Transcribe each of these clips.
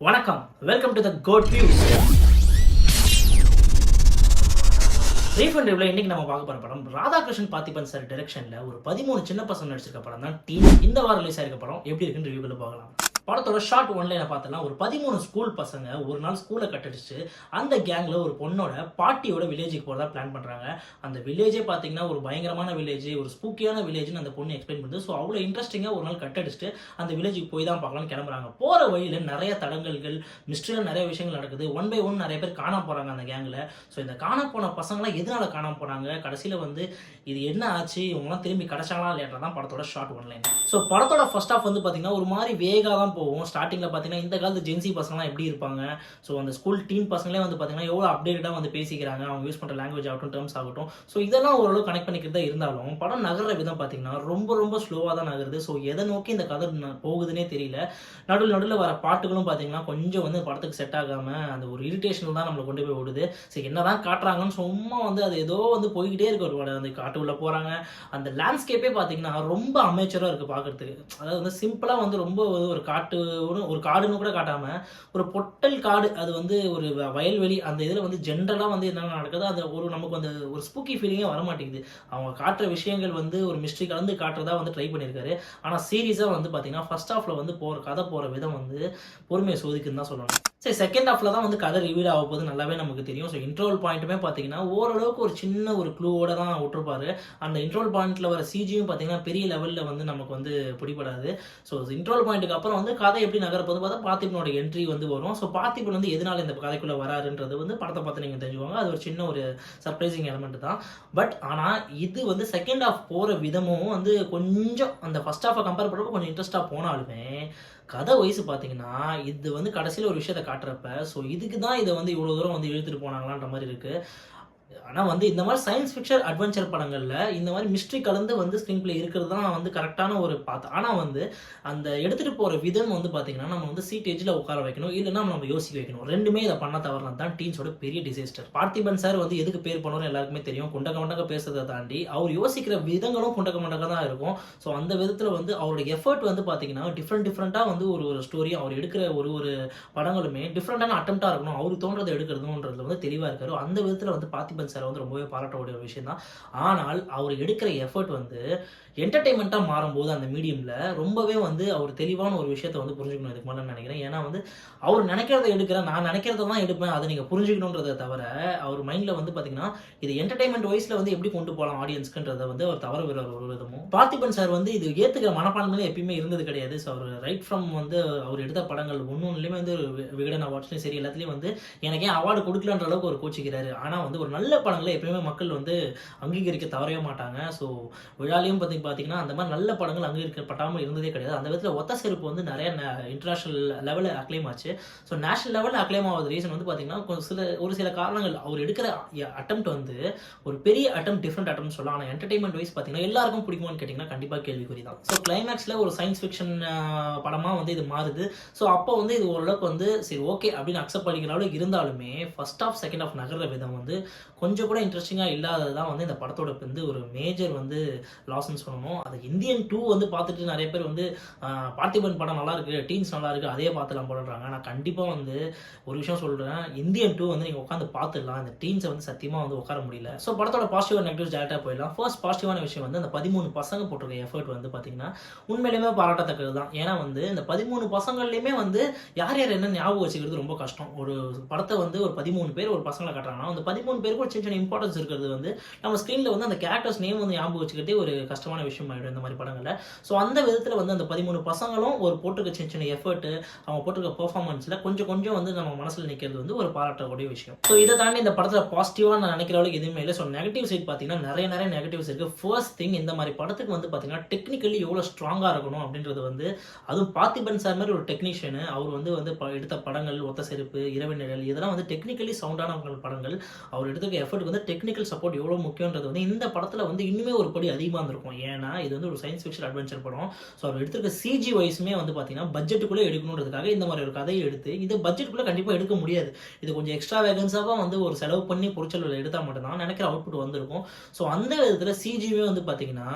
வணக்கம், welcome to the code views. Refund ரிவ்யூல இன்னைக்கு நம்ம பார்க்க போற படம் ராதாகிருஷ்ணன் பார்த்திபன் சார் டைரக்ஷன்ல ஒரு 13 சின்ன பசங்க நடிச்சிருக்க படம் தான் டீன். இந்த வாரம் ரிலீஸ் ஆயிருக்க படம் எப்படி இருக்குன்னு ரிவ்யூக்குள்ள பார்க்கலாம். படத்தோட ஷார்ட் ஒன்லைனை பார்த்தலாம். ஒரு 13 ஸ்கூல் பசங்க ஒரு நாள் ஸ்கூலை கட்டடிச்சு அந்த கேங்ல ஒரு பொண்ணோட பாட்டியோட வில்லேஜுக்கு போறதா பிளான் பண்றாங்க. அந்த வில்லேஜே பார்த்தீங்கன்னா ஒரு பயங்கரமான வில்லேஜ், ஒரு ஸ்பூக்கியான வில்லேஜ்னு அந்த பொண்ணு எக்ஸ்பிளைன் பண்ணுது. ஸோ அவ்வளோ இன்ட்ரெஸ்டிங்கா ஒரு நாள் கட்டடிச்சுட்டு அந்த வில்லேஜுக்கு போய் தான் பார்க்கலாம்னு கிளம்புறாங்க. போற வழியில நிறைய தடங்கல்கள், மிஸ்ட்ரியா நிறைய விஷயங்கள் நடக்குது. ஒன் பை ஒன் நிறைய பேர் காணாம போறாங்க அந்த கேங்ல. ஸோ இந்த காணாம போன பசங்களாம் எதனால காணாம போனாங்க, கடைசியில வந்து இது என்ன ஆச்சு, இவங்கலாம் திரும்பி கிடைச்சாங்களா இல்லையா தான் படத்தோட ஷார்ட் ஒன்லைன். ஸோ படத்தோட ஃபர்ஸ்ட் ஹாஃப் வந்து பார்த்தீங்கன்னா ஒரு மாதிரி வேகா தான் போகும். ஸ்டார்டிங்ல பார்த்தீங்கன்னா இந்த காலத்து ஜென்சி பசங்களாம் எப்படி இருப்பாங்க, ஸோ அந்த ஸ்கூல் டீன் பசங்களே வந்து பார்த்தீங்கன்னா எவ்வளோ அப்டேட்டடாக வந்து பேசிக்கிறாங்க, அவங்க யூஸ் பண்ணுற லாங்குவேஜ் ஆகட்டும், டேர்ம்ஸ் ஆகட்டும். ஸோ இதெல்லாம் ஓரளவு கனெக்ட் பண்ணிக்கிறதா இருந்தாலும் படம் நகர்ற விதம் பார்த்தீங்கன்னா ரொம்ப ரொம்ப ஸ்லோவாக தான் நகருது. ஸோ எதை நோக்கி இந்த கதை போகுதுன்னே தெரியல. நடுவில் வர பாட்டுகளும் பார்த்தீங்கன்னா கொஞ்சம் வந்து படத்துக்கு செட் ஆகாமல் அந்த ஒரு இரிட்டேஷன் தான் நம்மளை கொண்டு போய் விடுது. சரி என்னதான் காட்டுறாங்கன்னு சும்மா வந்து அது ஏதோ வந்து போய்கிட்டே இருக்கு. ஒரு அந்த காட்டுக்குள்ளே போகிறாங்க. அந்த லேண்ட்ஸ்கேப்பே பார்த்தீங்கன்னா ரொம்ப அமேச்சராக இருக்குது பார்க்குறதுக்கு. அதாவது வந்து சிம்பிளாக வந்து ரொம்ப ஒரு காடுன்னு கூட காட்டாம ஒரு பொட்டல் காடு, அது வந்து ஒரு வயல்வெளி, அந்த இதில் வந்து ஜென்ரலாக வந்து என்ன நடக்குது, அந்த ஒரு நமக்கு அந்த ஒரு ஸ்பூக்கி ஃபீலிங்கே வர மாட்டேங்குது. அவங்க காட்டுற விஷயங்கள் வந்து ஒரு மிஸ்ட்ரி கலந்து காட்டுறதா வந்து ட்ரை பண்ணியிருக்காரு. ஆனால் சீரியஸாக வந்து பார்த்தீங்கன்னா ஃபர்ஸ்ட் ஹாஃப்ல வந்து கதை போகிற விதம் வந்து பொறுமையை சோதிக்குன்னு தான் சொல்லணும். சரி, செகண்ட் ஹாஃப்ல தான் வந்து கதை ரிவீல் ஆக போது நல்லாவே நமக்கு தெரியும். ஸோ இன்ட்ரோல் பாயிண்ட்டுமே பார்த்தீங்கன்னா ஓரளவுக்கு ஒரு சின்ன ஒரு க்ளூவோட தான் விட்டுருப்பாரு. அந்த இன்ட்ரோல் பாயிண்ட்ல வர சிஜியும் பார்த்தீங்கன்னா பெரிய லெவலில் வந்து நமக்கு வந்து பிடிபடாது. ஸோ இன்ட்ரோல் பாயிண்ட்டுக்கு அப்புறம் வந்து கதை எப்படி நகரப்போது பார்த்தா பார்த்திபனோட என்ட்ரி வந்து வரும். ஸோ பார்த்திபன் வந்து எதனால இந்த கதைக்குள்ளே வராருன்றது வந்து படத்தை பார்த்து நீங்கள் தெரிஞ்சுவாங்க. அது ஒரு சின்ன ஒரு சர்ப்ரைசிங் எலமெண்ட் தான். பட் ஆனால் இது வந்து செகண்ட் ஹாஃப் போகிற விதமும் வந்து கொஞ்சம் அந்த ஃபர்ஸ்ட் ஹாஃபை கம்பேர் பண்ணுறப்போ கொஞ்சம் இன்ட்ரெஸ்ட்டாக போனாலுமே கதை வயசு பார்த்தீங்கன்னா இது வந்து கடைசியில் ஒரு விஷயத்தை காட்டுறப்ப ஸோ இதுக்கு தான் இதை வந்து இவ்வளோ தூரம் வந்து இழுத்துட்டு போனாங்களான்ற மாதிரி இருக்குது. ஆனால் வந்து இந்த மாதிரி சயின்ஸ் ஃபிக்ஷன் அட்வென்ச்சர் படங்களில் இந்த மாதிரி மிஸ்ட்ரி கலந்து வந்து ஸ்க்ரீன் பிளே இருக்கிறது தான் வந்து கரெக்டான ஒரு பாத்து. ஆனால் வந்து அந்த எடுத்துகிட்டு போகிற விதம் வந்து பார்த்தீங்கன்னா நம்ம வந்து சீட் எஜ்ஜில் உட்கார வைக்கணும், இல்லைன்னா நம்ம யோசிக்க வைக்கணும். ரெண்டுமே இதை பண்ண தவறுனது தான் டீன்ஸோட பெரிய டிசாஸ்டர். பார்த்திபன் சார் வந்து எதுக்கு பேர் பண்ணுவோம்னு எல்லாருக்குமே தெரியும். குண்டக்க பேசுறதை தாண்டி அவர் யோசிக்கிற விதங்களும் குண்டக்க தான் இருக்கும். ஸோ அந்த விதத்தில் வந்து அவருடைய எஃபர்ட் வந்து பார்த்தீங்கன்னா டிஃப்ரெண்ட்டாக வந்து ஒரு ஸ்டோரி அவர் எடுக்கிற ஒரு படங்களுமே டிஃப்ரெண்டான அட்டம்ப்டாக இருக்கணும். அவர் தோன்றதை எடுக்கிறதுன்றதுல வந்து தெளிவாக இருக்காரு. அந்த விதத்தில் வந்து பார்த்திபன் சார் வந்து ரொம்பவே பாராட்டக்கூடிய ஒரு விஷயம் தான். ஆனால் அவர் எடுக்கிற எஃபர்ட் வந்து என்டர்டைன்மெண்ட்டாக மாறும்போது அந்த மீடியமில் ரொம்பவே வந்து அவர் தெளிவான ஒரு விஷயத்தை வந்து புரிஞ்சுக்கணும் இதுக்கு மேலே நினைக்கிறேன். ஏன்னா வந்து அவர் நினைக்கிறத எடுக்கிறேன், நான் நினைக்கிறத தான் எடுப்பேன், அதை நீங்கள் புரிஞ்சுக்கணுன்றதை தவிர அவர் மைண்டில் வந்து பார்த்தீங்கன்னா இது என்டர்டைன்மெண்ட் வைஸில் வந்து எப்படி கொண்டு போகலாம் ஆடியன்ஸ்க்குன்றதை வந்து அவர் தவற விடுற ஒரு விதமும். பார்த்திபன் சார் வந்து இது ஏற்றுக்கிற மனப்பான்மையில எப்பயுமே இருந்தது கிடையாது. ஸோ அவர் ரைட் ஃப்ரம் வந்து அவர் எடுத்த படங்கள் ஒன்றுலையுமே வந்து விகடன் அவார்ட்ஸ்லையும் சரி எல்லாத்துலேயும் வந்து எனக்கு ஏன் அவார்டு கொடுக்கலன்ற அளவுக்கு ஒரு கோச்சிக்கிறாரு. ஆனால் வந்து ஒரு நல்ல படங்களை எப்பயுமே மக்கள் வந்து அங்கீகரிக்க தவறவே மாட்டாங்க. ஸோ விழாலையும் பார்த்தீங்கன்னா அந்த மாதிரி நல்ல படங்கள் அங்கீகரிக்கப்படாமல் இருந்ததே கிடையாது. அந்த விதத்தில் ஒத்த செருப்பு வந்து நிறைய இன்டர்நேஷனல் லெவலில் அக்ளைம் ஆச்சு. ஸோ நேஷனல் லெவலில் அக்ளைம் ஆகாத ரீசன் வந்து பார்த்தீங்கன்னா ஒரு சில காரணங்கள். அவர் எடுக்கிற அட்டெம்ப்ட் வந்து ஒரு பெரிய அட்டெம்ப்ட், டிஃப்ரெண்ட் அட்டெம்ப்ட் சொல்லலாம். ஆனால் என்டர்டைன்மெண்ட் வைஸ் பார்த்தீங்கன்னா எல்லாருக்கும் பிடிக்குமான்னு கேட்டிங்கன்னா கண்டிப்பாக கேள்விக்குறி தான். ஸோ கிளைமேக்ஸில் ஒரு சயின்ஸ் ஃபிக்ஷன் படமாக வந்து இது மாறுது. ஸோ அப்போ வந்து இது ஓரளவுக்கு வந்து சரி ஓகே அப்படின்னு அக்செப்ட் பண்ணிக்கிற அளவுக்கு இருந்தாலுமே ஃபர்ஸ்ட் ஆஃப் செகண்ட் ஆஃப் நகர்ற விதம் வந்து கொஞ்சம் கூட இன்ட்ரெஸ்டிங்காக இல்லாதது தான் வந்து இந்த படத்தோட வந்து ஒரு மேஜர் வந்து லாஸ்ன்னு சொல்லணும். அது இந்தியன் 2 வந்து பார்த்துட்டு நிறைய பேர் வந்து பார்த்திபன் படம் நல்லா இருக்கு, டீன்ஸ் நல்லா இருக்கு, அதே பார்த்துலாம் போடுறாங்க. நான் கண்டிப்பாக வந்து ஒரு விஷயம் சொல்கிறேன், இந்தியன் 2 வந்து நீங்கள் உட்காந்து பார்த்துடலாம், இந்த டீன்ஸை வந்து சத்தியமாக வந்து உட்கார முடியல. ஸோ படத்தோட பாசிட்டிவ் அண்ட் நெகட்டிவ்ஸ் டேரக்டாக போயிடலாம். ஃபர்ஸ்ட் பாசிட்டிவான விஷயம் வந்து அந்த 13 பசங்க போட்டிருக்க எஃபர்ட் வந்து பார்த்தீங்கன்னா உண்மையிலுமே பாராட்டத்தக்கது தான். ஏன்னா வந்து இந்த 13 பசங்கள்லையுமே வந்து யார் என்ன ஞாபகம் வச்சுக்கிறது ரொம்ப கஷ்டம். ஒரு படத்தை வந்து ஒரு 13 பேர் ஒரு பசங்களை காட்டுறாங்கன்னா அந்த 13 பேருக்கு ஒரு சின்ன இம்பார்ட்டன்ஸ் இருக்கிறது வந்து நம்ம ஸ்க்ரீனில் வந்து அந்த கேரக்டர்ஸ் நேம் வந்து ஞாபகம் வச்சுக்கிறதே ஒரு கஷ்டமான விஷயம் ஆகிடும் இந்த மாதிரி படங்களில். ஸோ அந்த விதத்தில் வந்து அந்த 13 பசங்களும் ஒரு போட்டிருக்க சின்ன எஃபர்ட், அவங்க போட்டிருக்க பெர்ஃபார்மன்ஸில் கொஞ்சம் வந்து நம்ம மனசில் நிற்கிறது வந்து ஒரு பாராட்டக்கூடிய விஷயம். ஸோ இதை தாண்டி இந்த படத்தில் பாசிட்டிவாக நான் நினைக்கிற அளவுக்கு எதுவுமே இல்லை. ஸோ நெகட்டிவ் சைட் பார்த்தீங்கன்னா நிறைய நெகட்டிவ்ஸ் இருக்குது. ஃபர்ஸ்ட் திங், இந்த மாதிரி படத்துக்கு வந்து பார்த்தீங்கன்னா டெக்னிக்கலி எவ்வளோ ஸ்ட்ராங்காக இருக்கணும் அப்படின்றது வந்து அதுவும் பார்த்திபன் சார் மாதிரி ஒரு டெக்னீஷியனு அவர் வந்து எடுத்த படங்கள் ஒத்த செருப்பு, இரவு நிழல், இதெல்லாம் வந்து டெக்னிக்கலி சவுண்டான படங்கள். அவர் எடுத்துக்க எஃபர்ட் வந்து டெக்னிக்கல் சப்போர்ட் எவ்வளோ முக்கியன்றது வந்து இந்த படத்தில் வந்து இன்னுமே ஒரு படி அதிகமாக இருந்திருக்கும். ஏன்னா இது வந்து ஒரு சயின்ஸ் ஃபிக்ஷன் அட்வென்ச்சர் படம். ஸோ அவர் எடுத்திருக்க சிஜி வைஸுமே வந்து பார்த்தீங்கன்னா பட்ஜெட்டுக்குள்ளே எடுக்கணுன்றதுக்காக இந்த மாதிரி ஒரு கதையை எடுத்து இது பட்ஜெட்டுக்குள்ளே கண்டிப்பாக எடுக்க முடியாது. இது கொஞ்சம் எக்ஸ்ட்ரா வேகன்ஸாக வந்து ஒரு செலவு பண்ணி பொறிச்சல் எடுத்தால் மட்டும்தான் நினைக்கிற அவுட்புட் வந்திருக்கும். ஸோ அந்த விதத்தில் சிஜியுமே வந்து பார்த்தீங்கன்னா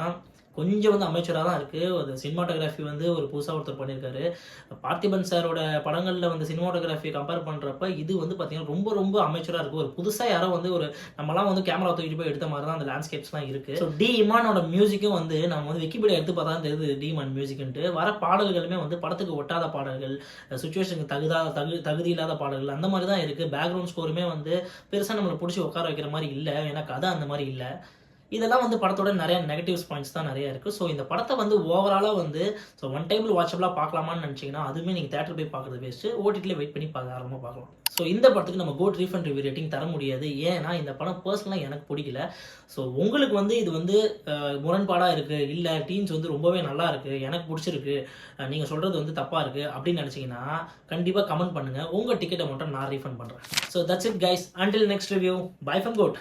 கொஞ்சம் வந்து அமைச்சராக தான் இருக்குது. அது சினிமாட்டோகிராஃபி வந்து ஒரு புதுசாக ஒருத்தர் பண்ணியிருக்காரு. பார்த்திபன் சாரோட படங்களில் வந்து சினிமாட்டோகிராஃபியை கம்பேர் பண்ணுறப்ப இது வந்து பார்த்தீங்கன்னா ரொம்ப ரொம்ப அமைச்சராக இருக்குது. ஒரு புதுசாக யாரோ வந்து ஒரு நம்மலாம் வந்து கேமரா தூக்கிட்டு போய் எடுத்த மாதிரி தான் அந்த லேண்ட்ஸ்கேப்ஸ்லாம் இருக்குது. ஸோ டி இமானோட மியூசிக்கும் வந்து நம்ம வந்து விக்கிபீடியா எடுத்து பார்த்தா தான் தெரியுது டி இமான் மியூசிக்ன்ட்டு. வர பாடல்களுமே வந்து படத்துக்கு ஒட்டாத பாடல்கள், சுச்சுவேஷனுக்கு தகுதி இல்லாத பாடல்கள் அந்த மாதிரி தான் இருக்குது. பேக்ரவுண்ட் ஸ்கோருமே வந்து பெருசாக நம்மளை பிடிச்சி உட்கார வைக்கிற மாதிரி இல்லை. ஏன்னா கதை அந்த மாதிரி இல்லை. இதெல்லாம் வந்து படத்தோட நிறைய நெகட்டிவ்ஸ் பாயிண்ட்ஸ் தான் நிறைய இருக்குது. ஸோ இந்த படத்தை வந்து ஓவராலாக வந்து ஒன் டைமில் வாட்சபிளாக பார்க்கலாமான்னு நினச்சிங்கன்னா அதுவுமே நீங்கள் தேட்டர் போய் பார்க்குறது வேஸ்ட்டு. ஓடிடியில் வெயிட் பண்ணி தாராளமாக பார்க்கலாம். ஸோ இந்த படத்துக்கு நம்ம கோட் ரீஃபண்ட் ரிவ்யூ ரேட்டிங் தர முடியாது. ஏன்னா இந்த படம் பர்சனலாக எனக்கு பிடிக்கல. ஸோ உங்களுக்கு வந்து இது வந்து முரண்பாடாக இருக்குது, இல்லை டீன்ஸ் வந்து ரொம்பவே நல்லா இருக்குது, எனக்கு பிடிச்சிருக்கு, நீங்கள் சொல்கிறது வந்து தப்பாக இருக்குது அப்படின்னு நினச்சிங்கன்னா கண்டிப்பாக கமெண்ட் பண்ணுங்கள். உங்கள் டிக்கெட்டை மட்டும் நான் ரீஃபண்ட் பண்ணுறேன். So that's it guys. Until next review. Bye from code.